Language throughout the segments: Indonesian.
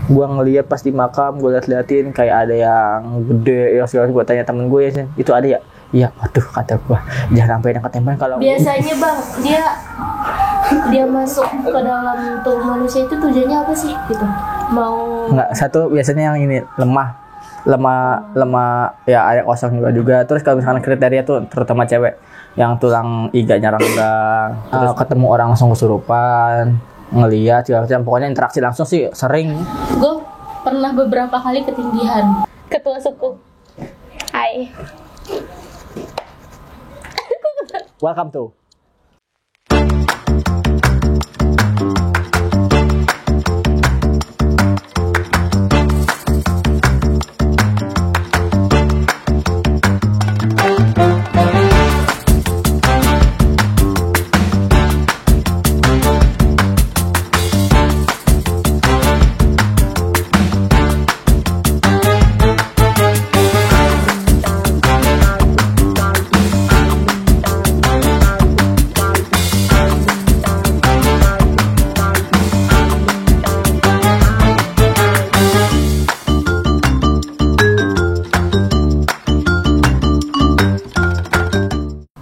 Gue ngeliat pas di makam, gue liatin kayak ada yang gede, yang segala. Gue tanya temen gue ya, itu ada ya? Iya, aduh kata gue, jangan sampai yang ketembakan kalau. Biasanya bang, dia masuk ke dalam tubuh manusia itu tujuannya apa sih gitu? Mau Nggak, satu biasanya yang ini lemah ya, ada kosong juga. Terus kalau misalkan kriteria tuh terutama cewek yang tulang iganya renggang, terus ketemu orang langsung kesurupan, ngelihat segala macam, pokoknya interaksi langsung sih sering. gue pernah beberapa kali ketindihan. Ketua suku. Hai. Welcome to.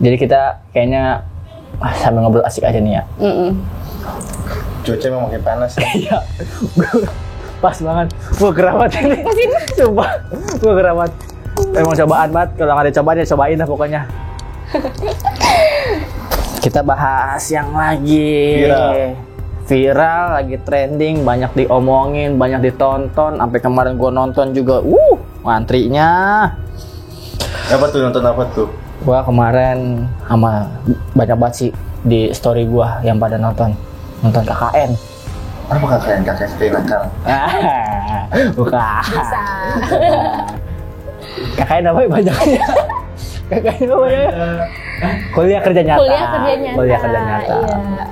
Jadi kita kayaknya sambil ngobrol asik aja nih ya. Cuaca emang makin panas ya. Iya, pas banget. Gue keramat ini. Sumpah, gue keramat. Emang cobaan banget. Kalau nggak ada cobaan ya cobain lah pokoknya. Kita bahas yang lagi viral, lagi trending, banyak diomongin, banyak ditonton. Sampai kemarin gue nonton juga. Antrinya. Apa tuh, nonton apa tuh? Gua kemarin sama banyak banget sih di story gua yang pada nonton KKN. Apa KKN? KKN sekali nakal. Bukan. Bisa. KKN apa ya banyaknya? KKN apa ya? Kuliah kerja nyata. Kuliah kerja nyata. Iya.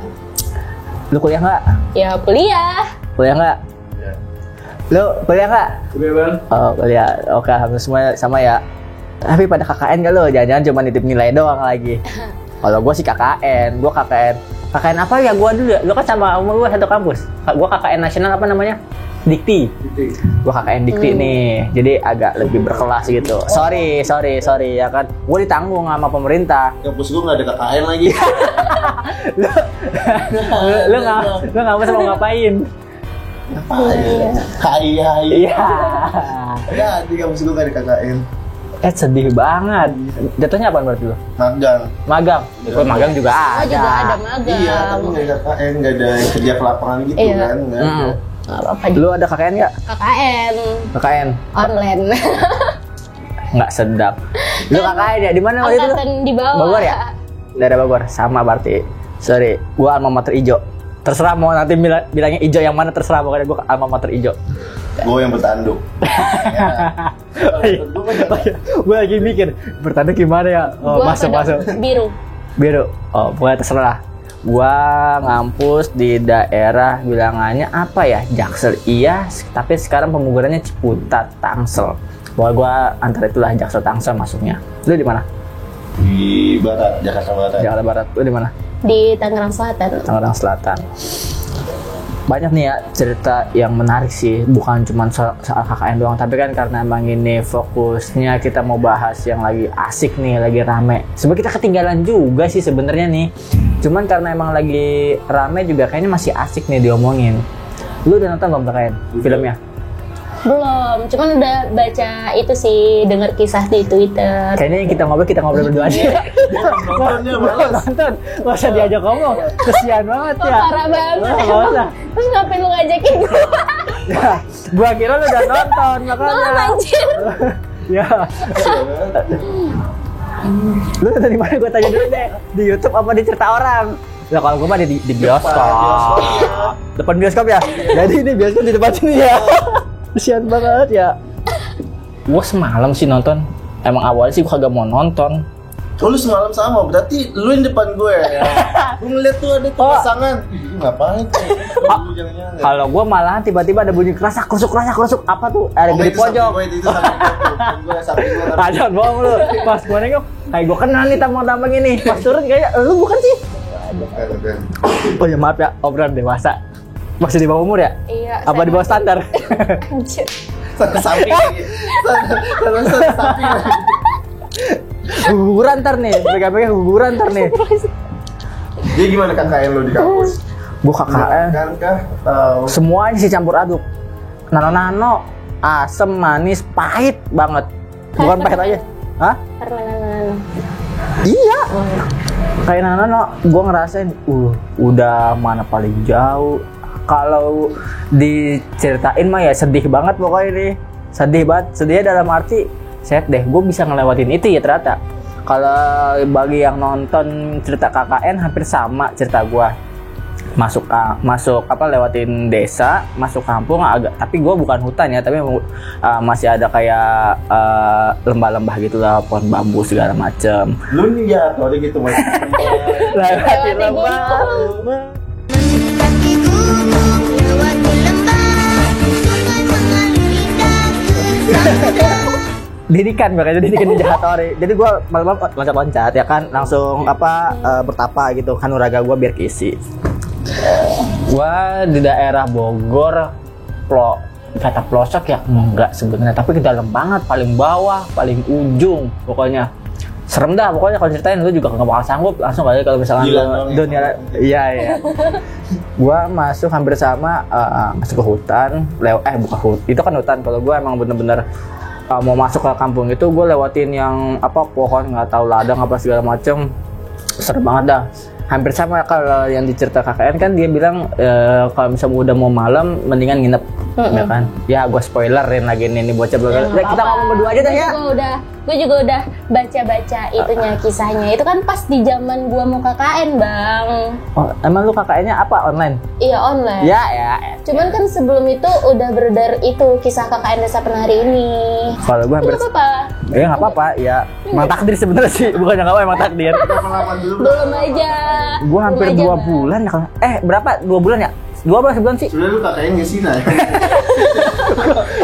Lu kuliah nggak? Ya kuliah. Kuliah nggak? Iya. Lu kuliah nggak? Kuliah bang. Oh kuliah. Oke, hampir semua sama ya. Tapi pada KKN gak lo? Jangan-jangan cuma nitip nilai doang lagi. Kalau gue sih KKN. KKN apa ya gue dulu ya? Lo kan sama umur gue satu kampus. Gue KKN nasional apa namanya? Dikti. Gue KKN Dikti nih. Jadi agak lebih berkelas gitu. Sorry ya kan. Gue ditanggung sama pemerintah. Kampus gue nggak ada KKN lagi. Lo nggak mau ngapain? Hai. Iya. Ya di kampus gue nggak ada KKN. Sedih banget. Jatuhnya apa berarti lo? Magang. Ya. Magang juga ada. Juga ada magang. Iya, tapi nggak ada KKN, nggak ada kerja ke lapangan gitu kan? Nggak ada. Nggak apa-apa. Lu ada KKN nggak? KKN Online. Nggak sedap. Lu KKN ya? Di mana waktu itu? Angkatan di bawah. Bogor ya? Daerah Bogor. Sama berarti. Sorry, gua alma mater ijo. Terserah mau nanti bilangnya ijo yang mana, terserah, pokoknya gua alma mater ijo. Gue yang bertanduk. Gue lagi mikir bertanduk gimana ya? Masuk. Biru. Oh, pokoknya terserah. Gua ngampus di daerah bilangannya apa ya? Jaksel iya, tapi sekarang pemugarannya Ciputat, Tangsel. Pokoknya gua antara itulah Jaksel Tangsel masuknya. Lu di mana? Di Barat, Jakarta Barat. Jakarta Barat. Lu di mana? Di Tangerang Selatan. Banyak nih ya cerita yang menarik sih, bukan cuma soal KKN doang, tapi kan karena emang ini fokusnya kita mau bahas yang lagi asik nih, lagi rame. Sebenarnya kita ketinggalan juga sih sebenarnya nih, cuman karena emang lagi rame juga kayaknya masih asik nih diomongin. Lu udah nonton belum KKN filmnya? Belum, cuman udah baca itu sih, denger kisah di Twitter. Kayaknya yang kita ngobrol berdua aja. Nonton, nggak usah diajak ngomong, kesian banget ya. Parah banget. Nggak usah. Terus ngapain lu ngajakin gue? Ya, gua kira lu udah nonton, makanya. Belum anjir. Ya. Lu nonton di mana? Gua tanya dulu deh. Di YouTube apa di cerita orang? Ya kalau gua mah di bioskop. Depan bioskop ya. Jadi ini bioskop di depan sini ya. Kesian banget ya. Gua semalam sih nonton. Emang awalnya sih gua kagak mau nonton. Oh, lu semalam sama, berarti lu yang depan gue ya? Gue ngeliat tuh ada tuh pasangan. Ngapain tuh? Kalau gue malahan tiba-tiba ada bunyi kerasak kerusuk. Apa tuh? Ada di pojok. Jangan bohong lu. Pas gue nengok, kayak gue kenal nih tampang-tampang ini. Pas turun kayak, lu bukan sih? Oh ya maaf ya, obrolan dewasa. Maksud di bawah umur ya? Iya. Apa di bawah standar? Anjir. Sana samping lagi. Sana samping lagi. Guguran ntar nih, pegang-pegang guguran ntar nih. Jadi gimana KKN lo di kampus? Gua KKN, Kan kah? Tahu. semuanya sih campur aduk. Nano-nano, asem, manis, pahit banget. Bukan pahit aja. Hah? Karena nano. Iya. Kayak nano-nano, gua ngerasain, udah mana paling jauh. Kalau diceritain mah ya sedih banget pokoknya nih. Sedih banget, sedihnya dalam arti set deh, gue bisa ngelewatin itu ya ternyata. Kalau bagi yang nonton cerita KKN hampir sama cerita gue. Masuk apa lewatin desa, masuk kampung agak, tapi gue bukan hutan ya, tapi masih ada kayak lembah-lembah gitu lah, pohon bambu segala macem. Lu nih ya, ada gitu mas. Lewati lembah. Mendaki gunung, lewati lembah, sungai mengalir indah ke samudra. Didikan makanya didikan di Jahatori. Jadi gue malam loncat-loncat ya kan, langsung bertapa gitu kan, uraga gue biar keisi. Gue di daerah Bogor, kata pelosok ya enggak sebenarnya, tapi ke dalam banget, paling bawah, paling ujung, pokoknya serem dah pokoknya. Kalau ceritain lu juga nggak bakal sanggup langsung kali kalau misalnya dunia. Iya. Gua masuk hampir sama masuk ke hutan, bukan hutan, itu kan hutan. Kalau gua emang bener-bener mau masuk ke kampung itu, gue lewatin yang pohon nggak tahu ladang apa segala macem, serem banget dah. Hampir sama kalau yang dicerita KKN kan, dia bilang kalau misalnya udah mau malam mendingan nginep, ya kan? Ya gue spoilerin lagi nih bocah bocah. Kita ngomong berdua aja dah ya. Gue juga udah baca-baca itunya, kisahnya. Itu kan pas di zaman gua mau KKN, Bang. Oh, emang lu KKN-nya apa online? Iya, online. Ya. Cuman kan sebelum itu udah beredar itu kisah KKN Desa Penari ini. Kalau gua hampir Nggak apa-apa. ya nggak apa-apa ya. Emang takdir sebenarnya sih, bukannya nggak apa, emang takdir. Belum aja. Gua hampir Belum aja, 2 Bang. bulan ya kalau. Berapa? 2 bulan ya? 2 apa sebulan sih? Sebenarnya lu KKN nggak sih Nay?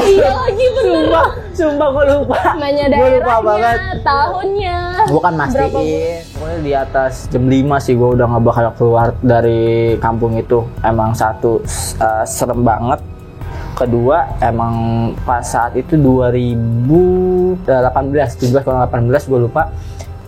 Iya lagi bener. Sumpah gue lupa. Namanya Gua lupa banget. daerahnya, tahunnya. Gue kan mastiin, pokoknya di atas jam 5 sih gue udah nggak bakal keluar dari kampung itu. Emang satu, serem banget. Kedua, emang pas saat itu 2018, 17 kalau 18 gue lupa.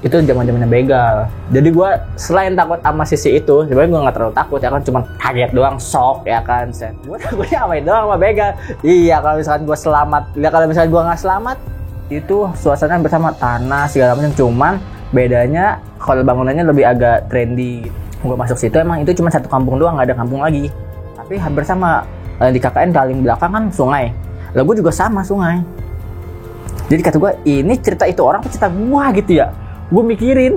Itu zaman-zamannya begal. Jadi gue selain takut sama sisi itu, sebenarnya gue nggak terlalu takut ya kan, cuma kaget doang, shock ya kan. Gue takutnya apa doang sama begal. Iya, kalau misalkan gue selamat, ya kalau misalkan gue nggak selamat, itu suasana bersama tanah segala macam. Cuman bedanya kalau bangunannya lebih agak trendy. Gue masuk situ emang itu cuma satu kampung doang, nggak ada kampung lagi. Tapi hampir sama di KKN paling belakang kan sungai. Lah gue juga sama sungai. Jadi kata gue, ini cerita itu orang, cerita gue gitu ya. Gue mikirin,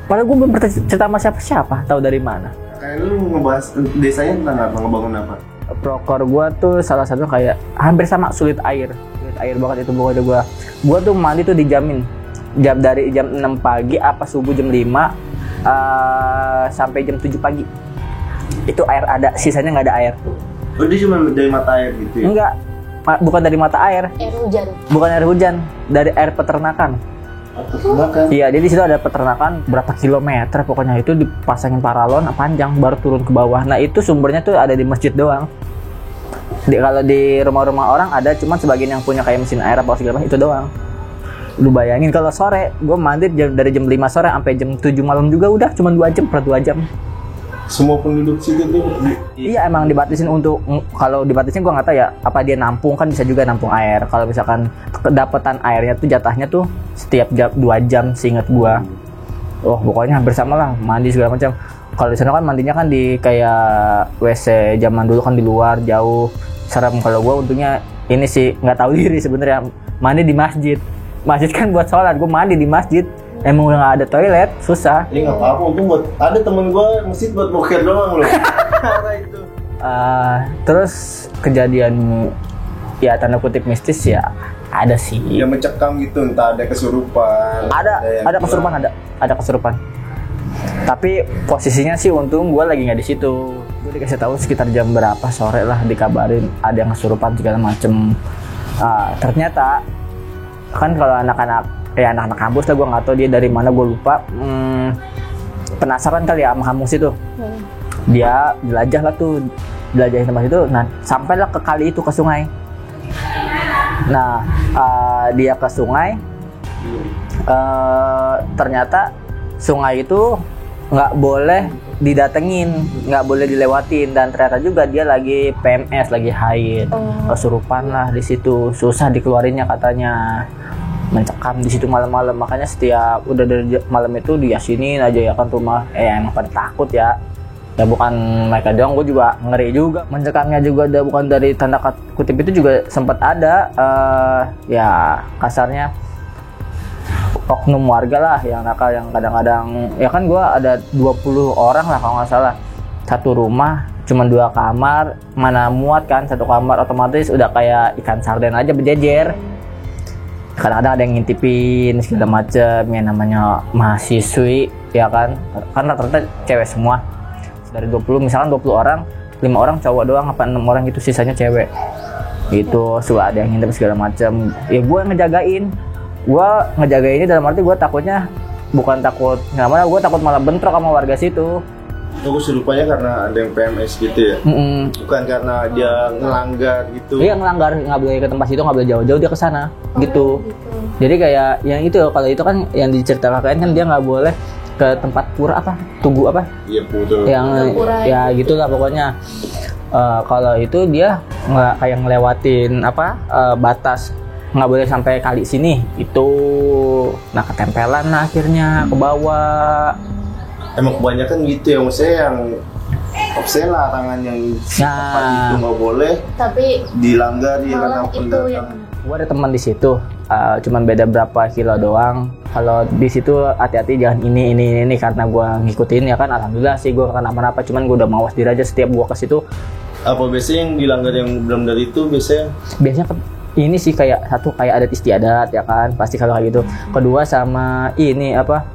padahal gue belum pernah cerita sama siapa-siapa, tahu dari mana. Kayak lu ngebahas desanya tentang apa, ngebangun apa? Prokor gue tuh salah satu kayak hampir sama, sulit air banget itu pokoknya gue. Gue tuh mandi tuh dijamin, dari jam 6 pagi apa subuh jam 5 sampai jam 7 pagi. Itu air ada, sisanya nggak ada air. Oh dia cuma dari mata air gitu ya? Enggak, bukan dari mata air. Air hujan. Bukan air hujan, dari air peternakan. Makan. Iya, jadi di situ ada peternakan berapa kilometer pokoknya, itu dipasangin paralon panjang baru turun ke bawah. Nah itu sumbernya tuh ada di masjid doang. Kalau di rumah-rumah orang ada, cuman sebagian yang punya kayak mesin air apa segala macam itu doang. Lu bayangin kalau sore, gue mandi dari jam 5 sore sampai jam 7 malam juga udah cuma 2 jam per 2 jam. Semua penduduk situ tuh. Iya emang dibatasin untuk, kalau dibatasin gue nggak tahu ya, apa dia nampung, kan bisa juga nampung air. Kalau misalkan kedapatan airnya tuh jatahnya tuh setiap 2 jam seingat gue. Oh pokoknya hampir sama lah, mandi segala macam. Kalau di sana kan mandinya kan di kayak WC zaman dulu kan di luar jauh, serem. Kalau gue untungnya ini sih nggak tahu diri sebenarnya, mandi di masjid. Masjid kan buat sholat, gue mandi di masjid. Emang udah nggak ada toilet, susah. Ini nggak apa-apa, untung buat ada temen gue masjid buat boker doang loh. Karena itu. Terus kejadian ya tanda kutip mistis ya ada sih. Yang mencekam gitu, entah ada kesurupan. Ada kesurupan, ada kesurupan. Tapi posisinya sih untung gue lagi nggak di situ. Gue dikasih tahu sekitar jam berapa sore lah, dikabarin ada yang kesurupan segala macem. Ternyata kan kalau anak-anak kampus lah, gue nggak tahu dia dari mana, gue lupa. Penasaran kali ya sama kampus itu. Dia jelajah lah tuh belajarin tempat itu. Nah sampailah ke kali itu, ke sungai. Nah dia ke sungai, ternyata sungai itu nggak boleh didatengin, nggak boleh dilewatin, dan ternyata juga dia lagi PMS, lagi haid, kesurupan lah di situ, susah dikeluarinnya katanya, mencekam di situ malam-malam. Makanya setiap udah dari malam itu diyasinin aja ya kan rumah. Emang pada takut ya. Ya bukan mereka doang, gue juga ngeri juga. Mencekamnya juga ada, bukan dari tanda kutip itu juga sempat ada ya kasarnya oknum warga lah yang nakal, yang kadang-kadang ya kan gue ada 20 orang lah kalau nggak salah, satu rumah cuma 2 kamar, mana muat kan satu kamar, otomatis udah kayak ikan sarden aja berjejer. Kadang-kadang ada yang ngintipin segala macem, ya namanya mahasiswi ya kan, karena ternyata cewek semua. Dari 20 misalkan 20 orang, 5 orang cowok doang apa 6 orang gitu, sisanya cewek gitu. Suka ada yang ngintip segala macem, ya gue ngejagain. Gue ngejagainnya dalam arti gue takutnya bukan takut namanya, gue takut malah bentrok sama warga situ. Itu serupanya karena ada yang PMS gitu ya? Bukan karena dia ngelanggar gitu? Iya ngelanggar, nggak boleh ke tempat situ, nggak boleh jauh-jauh, dia ke sana gitu. Jadi kayak yang itu, kalau itu kan yang diceritakan kan dia nggak boleh ke tempat pura apa, tugu apa? Iya betul. Yang ya gitulah pokoknya. Kalau itu dia nggak kayak ngelewatin apa batas, nggak boleh sampai kali sini itu. Nah ketempelan lah akhirnya ke bawah. Emang kebanyakan gitu ya, maksudnya yang opsela tangan yang tempat itu nggak boleh, Tapi dilanggar ya karena malah itu pendatang. yang Gue ada teman di situ, cuman beda berapa kilo doang. Kalau di situ hati-hati jangan ini karena gue ngikutin ya kan, alhamdulillah sih gue kenapa-napa, cuman gue udah mawas diri aja setiap gue ke situ. Apa biasanya yang dilanggar yang belum dari itu biasanya? Biasanya ini sih kayak satu kayak adat istiadat ya kan, pasti kalau kayak gitu. Kedua sama ini apa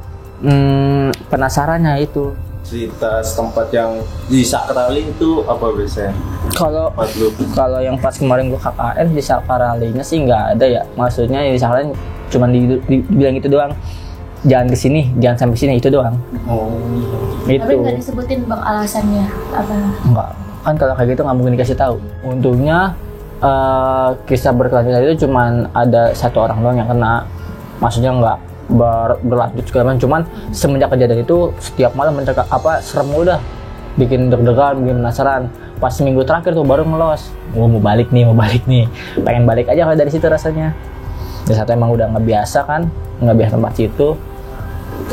penasarannya itu. Cerita setempat yang disakrali itu apa biasanya? Kalau yang pas kemarin gue KKN di sakralinya sih nggak ada ya, maksudnya yang disakralin cuma dibilang itu doang, jangan kesini, jangan sampai sini, itu doang. tapi Itu nggak disebutin bang alasannya apa? enggak kan, kalau kayak gitu nggak mungkin dikasih tahu. Untungnya kisah berkelanjutan itu cuman ada 1 orang doang yang kena, maksudnya nggak berlanjut segala macam. Cuman semenjak kejadian itu setiap malam mencekak apa serem udah, bikin deg-degan, bikin penasaran. Pas minggu terakhir tuh baru ngelos, mau balik nih, pengen balik aja kalau dari situ rasanya. Di satu emang udah nggak biasa kan, nggak biasa tempat situ,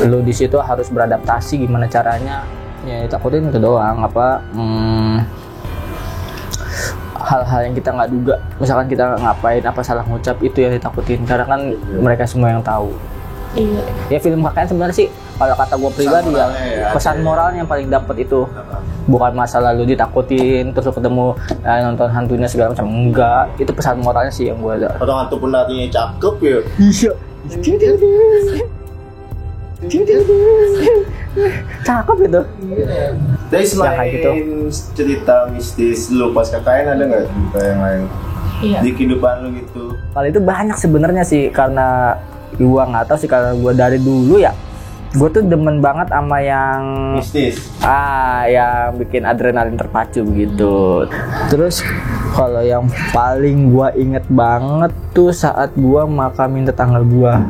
lu di situ harus beradaptasi gimana caranya. Ya takutin itu doang apa hal-hal yang kita nggak duga, misalkan kita ngapain apa salah ngucap, itu yang ditakutin karena kan mereka semua yang tahu. Iya. Ya film KKN sebenarnya sih kalau kata gue pribadi ya, pesan moralnya yang paling dapet itu bukan masalah lu ditakutin terus lu ketemu nonton hantunya segala macam, enggak, itu pesan moralnya sih yang gue ada. Atau hantu pendatangnya cakep ya? Iya. Cakep gitu. Dari selain kayak gitu. cerita mistis lu pas KKN ada nggak cerita yang lain? Iya. Di kehidupan lu gitu? Kalau itu banyak sebenarnya sih, karena gua nggak tahu sih, karena gua dari dulu ya gua tuh demen banget sama yang Mistis? yang bikin adrenalin terpacu begitu. Terus kalau yang paling gua inget banget tuh saat gua makamin tetangga gua,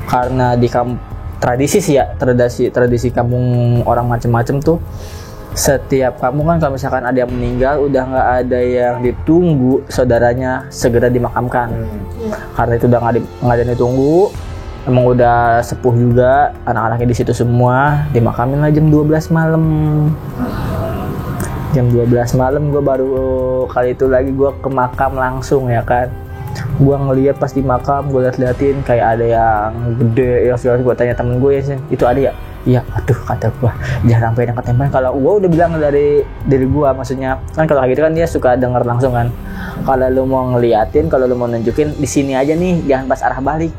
karena di tradisi sih ya, tradisi kampung orang macem-macem tuh, setiap kampung kan kalau misalkan ada yang meninggal udah nggak ada yang ditunggu saudaranya segera dimakamkan. Karena itu udah nggak ada yang ditunggu, emang udah sepuh juga, anak-anaknya di situ semua, dimakamin lah jam 12 malam. Jam 12 malam gue baru kali itu lagi gue ke makam langsung ya kan. Gue ngeliat pas di makam, gue liatin kayak ada yang gede ya, gue tanya temen gue ya, itu ada ya? Iya, aduh kata gue, jangan sampai yang ketempelan. Kalau gue udah bilang dari gue, maksudnya kan kalau kayak gitu kan dia suka denger langsung kan. Kalau lu mau ngeliatin, kalau lu mau nunjukin di sini aja nih, jangan pas arah balik.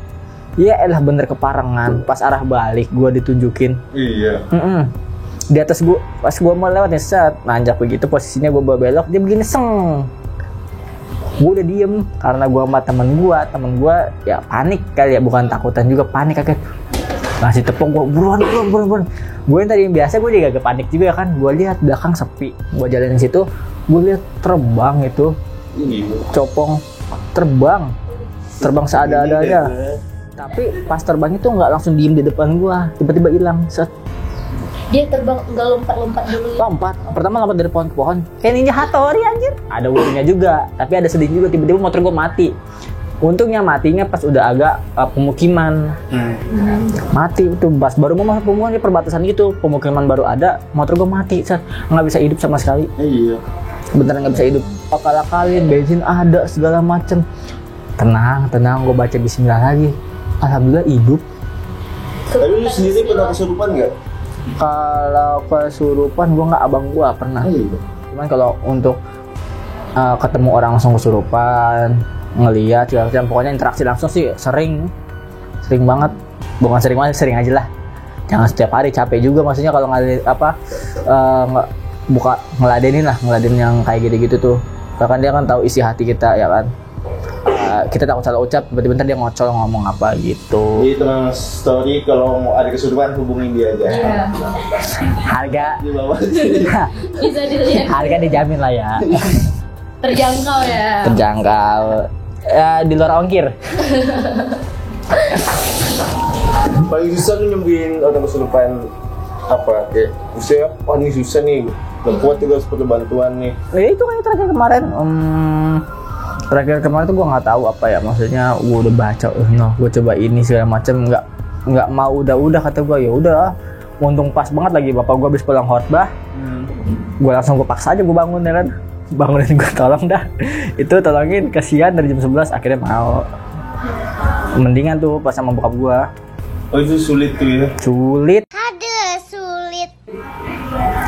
Iya elah bener keparengan, pas arah balik gue ditunjukin. Iya. Di atas gue, pas gue mau lewat nih, set nanjak begitu posisinya, gue belok, dia begini seng. Gue udah diem karena gue sama temen gue ya panik kali ya, bukan takutan juga, panik kaget. ngasih tepung, gue buruan. Gue yang tadi yang biasa gue juga agak panik juga kan. Gue lihat belakang sepi, gue jalanin situ, gue lihat terbang itu, copong terbang seada-adanya. Tapi pas terbang itu nggak langsung diem di depan gue, tiba-tiba hilang. Set. Dia terbang nggak lompat dulu ya? Lompat, pertama lompat dari pohon ke pohon, kayak Ninja Hattori anjir. Ada untungnya juga, tapi ada sedih juga, tiba-tiba motor gue mati. Untungnya matinya pas udah agak pemukiman. Mati itu pas baru mau masuk pemukiman di perbatasan gitu, pemukiman baru ada, motor gue mati, nggak bisa hidup sama sekali. Iya. Beneran nggak bisa hidup. Akal-akalin, bensin ada segala macem. Tenang, gue baca bismillah lagi. Alhamdulillah hidup. Tapi lu sendiri pernah kesurupan nggak? Kalau kesurupan gue nggak, abang gue pernah. Iya. Cuman kalau untuk ketemu orang langsung kesurupan, ngelihat segala macam, pokoknya interaksi langsung sih sering banget. Bukan sering banget, sering aja lah. Jangan setiap hari, capek juga maksudnya kalau ngeladenin yang kayak gitu-gitu tuh. Bahkan dia kan tahu isi hati kita ya kan. Kita takut salah ucap, tiba-tiba dia ngocol ngomong apa gitu. Jadi tenang story, kalau mau ada kesurupan hubungin dia aja. Iya. Harga Di bawah. Bisa dilihat. harga dijamin lah ya. Terjangkau ya. Terjangkau. Di luar ongkir. Paling susah tuh nyembuhin orang kesurupan apa? Kayak usia, wah ini susah nih. Gak kuat juga harus perlu bantuan nih. Ya itu kayak terakhir kemarin. Terakhir kemarin tuh gue nggak tahu apa ya, maksudnya gue udah baca, gue coba ini segala macem, nggak mau, udah kata gue, ya udah, untung pas banget lagi bapak gue habis pulang khotbah, gue langsung gue paksa aja gue bangun ya kan, bangunin gue tolong dah, itu tolongin, kasihan dari jam 11 akhirnya mau, mendingan tuh pas sama bokap gue. Oh itu sulit tuh ya? Sulit. Aduh, sulit.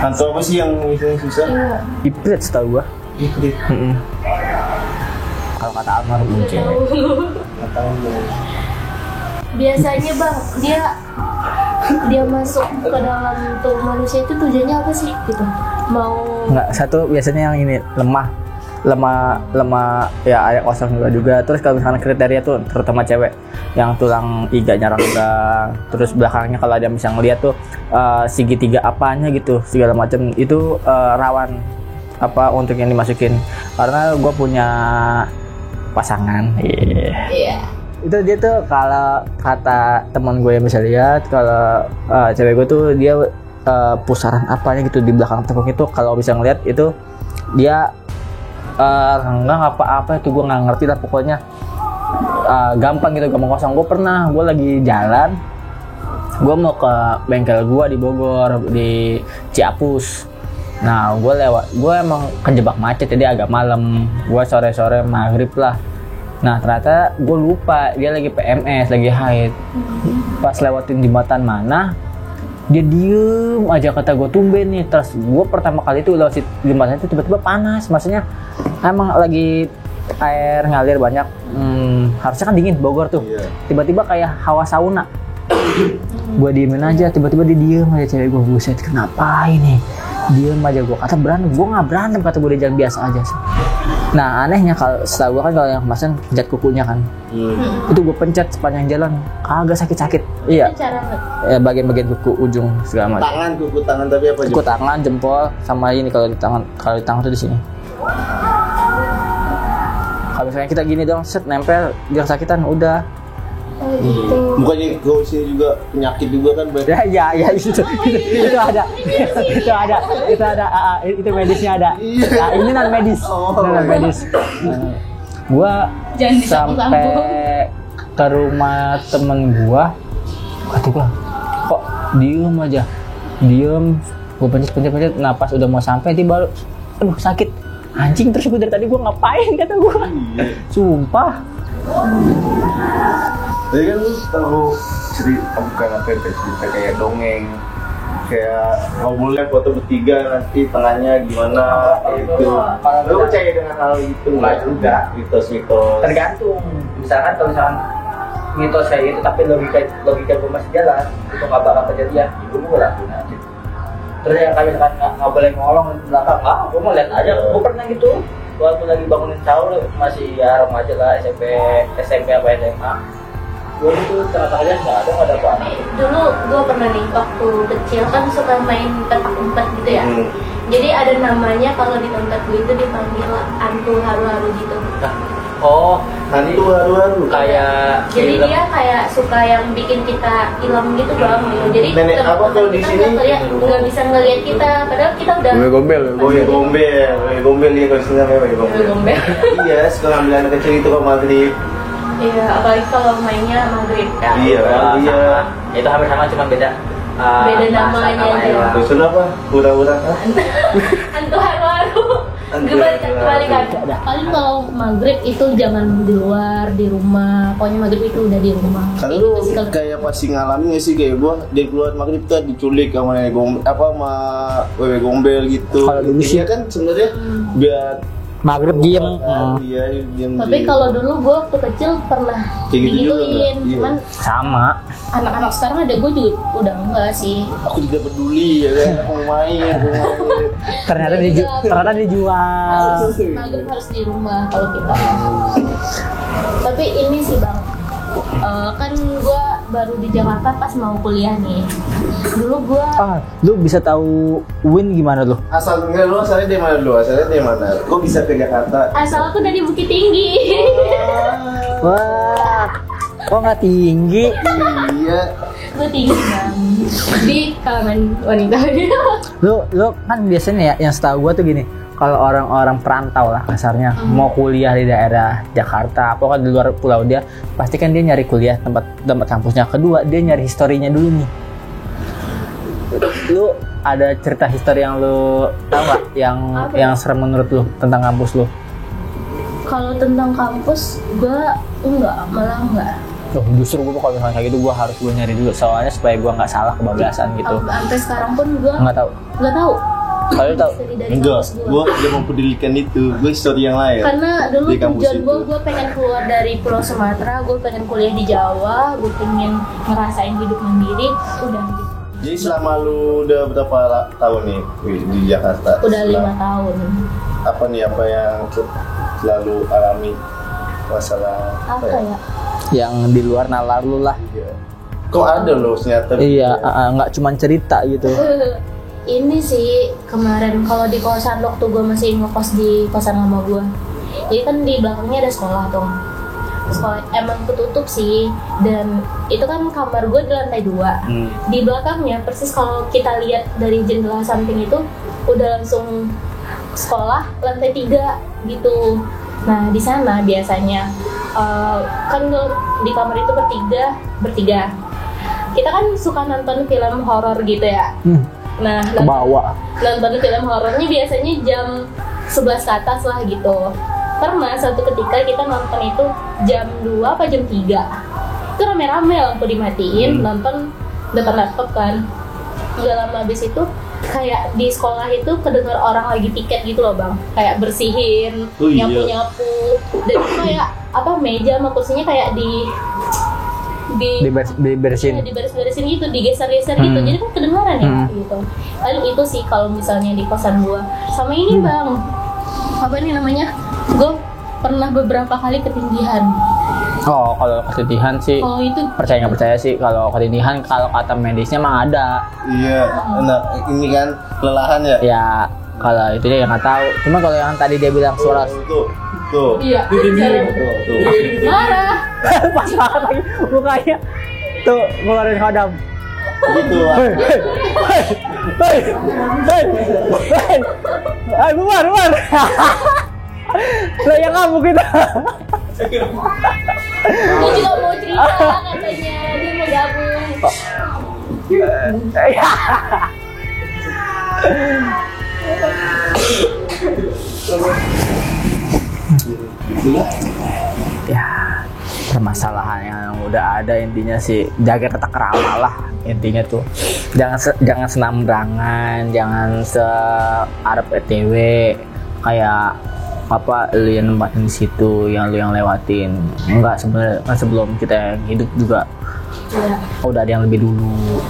Kantor apa sih yang misalnya susah? Iprit setahu gue. Iprit. Kalau kata almarhum Uncil. Biasanya bang, dia masuk ke dalam tubuh manusia itu tujuannya apa sih gitu? Mau Nggak, satu biasanya yang ini lemah ya, ayak kosong juga. Terus kalau misalnya kriteria tuh terutama cewek yang tulang iganya renggang, terus belakangnya kalau ada bisa ngeliat tuh segitiga apanya gitu segala macam itu rawan apa untuk yang dimasukin, karena gue punya pasangan. Iya. Itu dia tuh kalau kata teman gue yang bisa lihat, kalau cewek gue tuh dia pusaran apanya gitu di belakang tepung itu kalau bisa ngeliat itu dia renggang apa itu gue nggak ngerti lah, pokoknya gampang kosong. Gue pernah, gue lagi jalan, gue mau ke bengkel gue di Bogor di Ciapus. Nah gue emang kejebak macet jadi agak malam, gue sore maghrib lah. Nah ternyata gue lupa dia lagi PMS, lagi haid. Pas lewatin jembatan mana dia diem aja, kata gue tumben nih. Terus gue pertama kali itu lewat jembatan itu tiba-tiba panas, maksudnya emang lagi air ngalir banyak, harusnya kan dingin Bogor tuh. Tiba-tiba kayak hawa sauna. Gue diemin aja, tiba-tiba dia diem aja, cewek gue, buset kenapa ini diem aja. Gue kata berantem, gue nggak berantem, kata gue, dia jalan biasa aja sih. Nah anehnya kalau setahu gue kan kalau yang kemasan pencet kukunya kan, itu gue pencet sepanjang jalan kagak sakit-sakit. Iya, bagian-bagian kuku ujung segala macam. Kuku tangan tapi apa? Kuku tangan, jempol, sama ini kalau di tangan tuh di sini. Kalau misalnya kita gini dong, set nempel, dia sakitan udah. Oh gitu. Bukannya kau sini juga penyakit juga kan? Ya itu ada, itu medisnya ada. Nah, ini non medis, Gua sampai ke rumah temen gua, kata gua, kok diem aja, gua pencet. Nah pas udah mau sampai dia baru, aduh sakit, anjing. Terus gua dari tadi gua ngapain, kata gua, sumpah. Jadi kan lu tahu cerita, bukan apa ya, cerita kayak dongeng, kayak ngobrolnya foto bertiga nanti tengahnya gimana itu. Lu percaya dengan hal itu nggak juga? Mitos-mitos. Tergantung. Misalkan kalau mitos kayak gitu, tapi logika gue masih jalan, itu nggak bakal kejadian. Itu gue lakuin aja. Terus yang kayak misalkan nggak boleh ngolong di belakang, gue mau lihat aja. Gue pernah gitu. Waktu lagi bangunin sahur masih ya remaja lah, SMP apa SMA. Gue itu ternyata aja nggak ada apa. Dulu gue pernah nih waktu kecil kan suka main petak umpet gitu ya. Jadi ada namanya kalau di tempat gue itu dipanggil hantu haru-haru gitu. Oh, Hantu haru-haru. kayak Jadi dia kayak suka yang bikin kita hilang gitu bang. Jadi Nenek apa kalau di kita sini? nggak bisa ngelihat kita, padahal kita udah Gombel ya kalau sini namanya gombel. gombel. Iya, suka ngambil anak kecil itu kalau maghrib. Iya, apalagi kalau mainnya maghrib kan. Iya, iya. Itu hampir sama cuma beda. Beda namanya aja. Terus apa? Pura-pura kan? Hantu haru-haru. Kebalikan. Paling kalau maghrib itu jangan di luar, di rumah. Pokoknya maghrib itu udah di rumah. Kan Kayak lu gitu sih kalau- kayak pasti ngalamin gak sih kayak gua dia keluar maghrib tuh diculik sama nenek gombel apa sama wewe gombel gitu. Kalau dulu sih- Intinya kan sebenarnya biar Maghrib diem. Iya, diam. Tapi kalau dulu gue waktu kecil pernah Kayak gitu juga digituin, nggak? Iya. cuman Sama. anak-anak sekarang ada gue juga udah enggak sih. aku tidak peduli ya kan, aku mau main. Ternyata dijual. Maghrib harus di rumah kalau kita. Tapi ini sih bang, kan gue baru di Jakarta pas mau kuliah nih. Dulu gue Lu bisa tahu Win gimana lu? Asal enggak lu asalnya dari mana dulu? Asalnya dari mana? Kok bisa ke Jakarta? asal aku dari Bukit Tinggi. Wah, kok nggak tinggi? Iya. Gue tinggi bang di kalangan wanita. Lu kan biasanya ya yang setahu gua tuh gini. Kalau orang-orang perantau lah kasarnya mau kuliah di daerah Jakarta, apa kan di luar pulau dia, pasti kan dia nyari kuliah tempat kampusnya. Kedua, dia nyari historinya dulu nih. Lu ada cerita histori yang lu tahu nggak yang serem menurut lu tentang kampus lu? Kalau tentang kampus gue malah enggak. Loh, justru gue kalau misalnya kayak gitu gue harus nyari dulu soalnya supaya gue nggak salah kebablasan gitu. Sampai sekarang pun gue Nggak tahu. nggak tahu. Kalau lu tahu? Dari Enggak, kampus gua udah mempedulikan itu. Gua histori yang lain. Karena dulu Di kampus tujuan itu. gue pengen keluar dari Pulau Sumatera, gue pengen kuliah di Jawa, gue pengen ngerasain hidup mandiri, udah gitu. Jadi selama lu udah berapa tahun nih di Jakarta? Udah 5 tahun. Apa nih apa yang selalu alami masalah Apa ya? Yang di luar nalar lu lah. Iya. Kok ada loh ternyata? Iya, nggak cuma cerita gitu. Ini sih kemarin kalau di kosan waktu gue masih ngekos di kosan lama gue. Jadi kan di belakangnya ada sekolah tuh. Sekolah emang ketutup sih, dan itu kan kamar gue di lantai 2. Di belakangnya persis kalau kita lihat dari jendela samping itu udah langsung sekolah lantai 3 gitu. Nah di sana biasanya kan di kamar itu bertiga. Kita kan suka nonton film horor gitu ya. Nah Ke bawah. nonton film horornya biasanya jam 11 ke atas lah gitu. Pernah suatu ketika kita nonton itu jam 2 apa jam 3. Itu rame-rame lampu dimatiin, nonton depan laptop kan. Gak lama habis itu kayak di sekolah itu kedengar orang lagi piket gitu loh bang. Kayak bersihin, Oh, iya. nyapu-nyapu. Dan itu kayak apa meja sama kursinya kayak Dibersihin. diberes-beresin gitu, digeser-geser gitu. Jadi kan kedengaran ya gitu. Paling itu sih kalau misalnya di kosan gua. Sama ini bang, apa nih namanya? Gua pernah beberapa kali ketindihan. Oh, kalau ketindihan sih Kalau itu percaya nggak percaya sih kalau ketindihan kalau kata medisnya emang ada. Iya. Nah, ini kan kelelahan ya? Ya kalau itu dia yang nggak tahu. Cuma kalau yang tadi dia bilang suara Tuh. iya. Tuh. Marah. pas banget lagi mukanya. Tuh ngeluarin kodam. Gitu. Hei, bubar. Lah yang kamu kita. Dia juga mau cerita katanya, dia mau gabung. Ya, permasalahan yang udah ada intinya sih jaga tata krama lah intinya tuh. Jangan senambrangan, jangan searep ETW kayak apa lu yang nempatin di situ, yang lu yang lewatin. Enggak, sebenarnya kan sebelum kita yang hidup juga Iya. udah ada yang lebih dulu.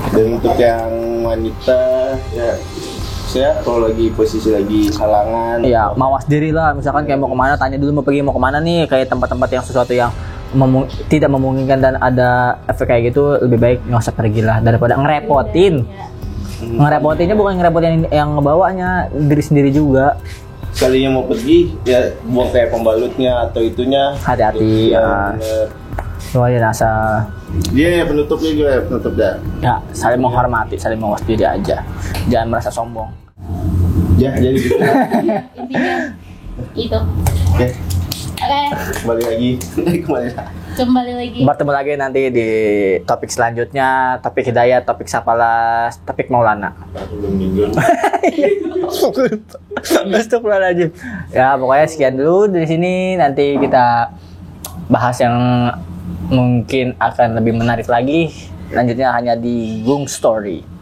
Dan untuk yang wanita ya saya kalau lagi posisi lagi halangan Ya, mawas diri lah. Misalkan kayak mau kemana, tanya dulu mau pergi mau kemana nih. Kayak tempat-tempat yang sesuatu yang tidak memungkinkan dan ada efek kayak gitu, lebih baik nggak usah pergi lah daripada ngerepotin. Ngerepotinnya bukan ngerepotin yang ngebawanya, diri sendiri juga. Sekalinya mau pergi ya buang kayak pembalutnya atau itunya. Hati-hati ya. Bener. Semua dirasa Dia penutupnya juga penutup dah. ya saling menghormati, saling mawas diri aja. Jangan merasa sombong. Ya jadi gitu. Intinya itu. Oke, Oke, kembali lagi. kembali lagi. Bertemu lagi nanti di topik selanjutnya, topik Hidayat, topik Sapalas, topik Maulana. Astagfirullahaladzim. Ya pokoknya sekian dulu dari sini. Nanti kita bahas yang mungkin akan lebih menarik lagi. Lanjutnya hanya di Gung Story.